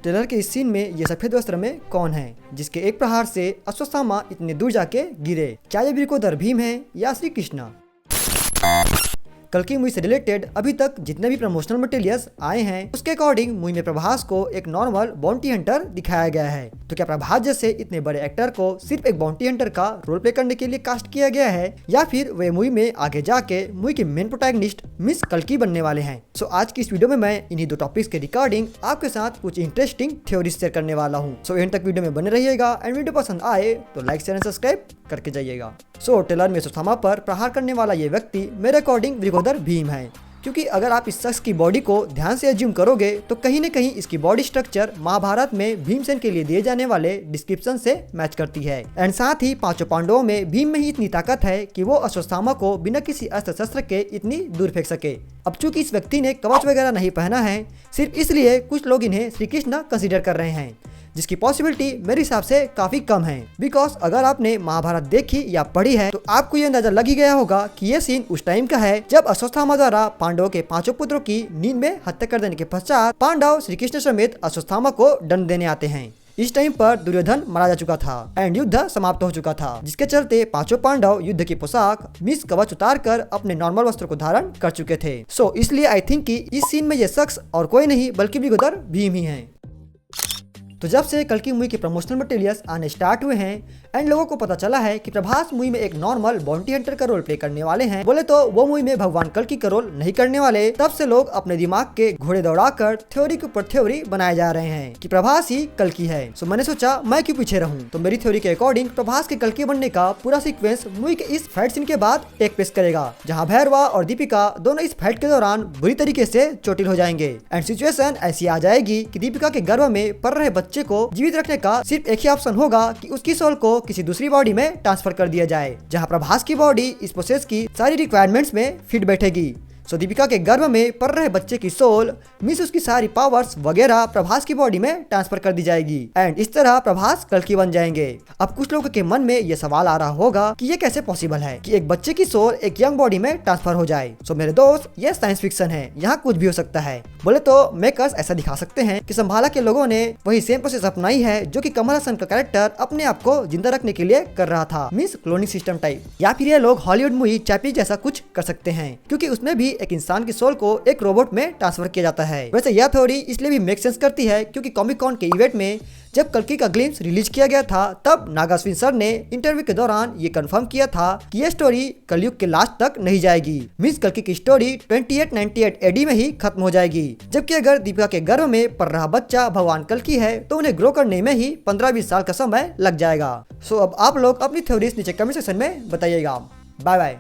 Trailer के इस scene में ये सफेद वस्त्र में कौन है जिसके एक प्रहार से अश्वत्थामा इतने दूर जाके गिरे? क्या ये वीरकोदर भीम है या श्री कृष्णा? कल्कि मूवी से रिलेटेड अभी तक जितने भी प्रमोशनल मटेरियल्स आए हैं उसके अकॉर्डिंग मूवी में प्रभास को एक नॉर्मल बाउंटी हंटर दिखाया गया है। तो क्या प्रभास जैसे इतने बड़े एक्टर को सिर्फ एक बाउंटी हंटर का रोल प्ले करने के लिए कास्ट किया गया है या फिर वे मूवी में आगे जाके मूवी के मेन प्रोटैगनिस्ट मिस कल्कि बनने वाले हैं? सो आज की इस वीडियो में मैं इन्हीं दो टॉपिक्स के रिगार्डिंग आपके साथ कुछ इंटरेस्टिंग थ्योरी शेयर करने वाला हूँ। सो एंड तक वीडियो में बने रहिएगा एंड वीडियो पसंद आए तो लाइक शेयर एंड सब्सक्राइब करके जाइएगा। सो ट्रेलर में अश्वत्थामा पर प्रहार करने वाला ये व्यक्ति मेरे अकॉर्डिंग वीरकोदर भीम है, क्योंकि अगर आप इस शख्स की बॉडी को ध्यान से एज्यूम करोगे तो कहीं न कहीं इसकी बॉडी स्ट्रक्चर महाभारत में भीमसेन के लिए दिए जाने वाले डिस्क्रिप्शन से मैच करती है। एंड साथ ही पांचों पांडवों में भीम में ही इतनी ताकत है कि वो अश्वत्थामा को बिना किसी अस्त्र शस्त्र के इतनी दूर फेंक सके। अब चूंकि इस व्यक्ति ने कवच वगैरह नहीं पहना है, सिर्फ इसलिए कुछ लोग इन्हें श्री कृष्ण कंसिडर कर रहे हैं, जिसकी पॉसिबिलिटी मेरे हिसाब से काफी कम है। बिकॉज अगर आपने महाभारत देखी या पढ़ी है तो आपको ये अंदाजा लग ही गया होगा कि ये सीन उस टाइम का है जब अश्वत्थामा द्वारा पांडवों के पांचों पुत्रों की नींद में हत्या कर देने के पश्चात पांडव श्री कृष्ण समेत अश्वत्थामा को दंड देने आते हैं। इस टाइम पर दुर्योधन मारा जा चुका था एंड युद्ध समाप्त हो चुका था, जिसके चलते पांचों पांडव युद्ध की पोशाक मिस कवच उतार कर अपने नॉर्मल वस्त्र को धारण कर चुके थे। सो इसलिए आई थिंक कि इस सीन में ये शख्स और कोई नहीं बल्कि वीरकोदर भीम ही है। तो जब से कल्कि मूवी के प्रमोशनल मटेरियल्स आने स्टार्ट हुए हैं एंड लोगों को पता चला है कि प्रभास मूवी में एक नॉर्मल बाउंटी हंटर का रोल प्ले करने वाले हैं, बोले तो वो मूवी में भगवान कल्कि का रोल नहीं करने वाले, तब से लोग अपने दिमाग के घोड़े दौड़ाकर थ्योरी के ऊपर थ्योरी बनाए जा रहे हैं कि प्रभास ही कल्कि है। सो मैंने सोचा मैं क्यों पीछे रहूं, तो मेरी थ्योरी के अकॉर्डिंग प्रभास के कल्कि बनने का पूरा सीक्वेंस मूवी के इस फाइट सीन के बाद टेक प्लेस करेगा, जहाँ भैरवा और दीपिका दोनों इस फाइट के दौरान बुरी तरीके से चोटिल हो जाएंगे एंड सिचुएशन ऐसी आ जाएगी कि दीपिका के गर्भ में पल रहे बच्चे को जीवित रखने का सिर्फ एक ही ऑप्शन होगा कि उसकी सोल को किसी दूसरी बॉडी में ट्रांसफर कर दिया जाए, जहां प्रभास की बॉडी इस प्रोसेस की सारी रिक्वायरमेंट्स में फिट बैठेगी। सो दीपिका के गर्भ में पल रहे बच्चे की सोल मींस उसकी सारी पावर्स वगैरह प्रभास की बॉडी में ट्रांसफर कर दी जाएगी एंड इस तरह प्रभास कल्कि बन जाएंगे। अब कुछ लोगों के मन में ये सवाल आ रहा होगा कि ये कैसे पॉसिबल है कि एक बच्चे की सोल एक यंग बॉडी में ट्रांसफर हो जाए। सो मेरे दोस्त, ये साइंस फिक्शन है, यहाँ कुछ भी हो सकता है। बोले तो मेकर्स ऐसा दिखा सकते हैं कि संभाला के लोगों ने वही सेम प्रोसेस अपनाई है जो कि कमल हसन का कैरेक्टर अपने आप को जिंदा रखने के लिए कर रहा था, मींस क्लोनिंग सिस्टम टाइप। या फिर ये लोग हॉलीवुड मूवी चैपी जैसा कुछ कर सकते हैं, क्योंकि उसमें भी एक इंसान की सोल को एक रोबोट में ट्रांसफर किया जाता है। वैसे यह थ्योरी इसलिए भी मेक सेंस करती है क्योंकि कॉमिक कॉन के इवेंट में जब कल्कि का ग्लिम्स रिलीज किया गया था तब नागा अश्विन सर ने इंटरव्यू के दौरान ये कंफर्म किया था कि ये स्टोरी कलयुग के लास्ट तक नहीं जाएगी, मींस कल्कि की स्टोरी 2898 एडी में ही खत्म हो जाएगी। जबकि अगर दीपिका के गर्भ में पल रहा बच्चा भगवान कल्कि है तो उन्हें ग्रो करने में ही 15-20 साल का समय लग जाएगा। सो अब आप लोग अपनी थ्योरीज नीचे कमेंट सेक्शन में बताइएगा। Bye bye.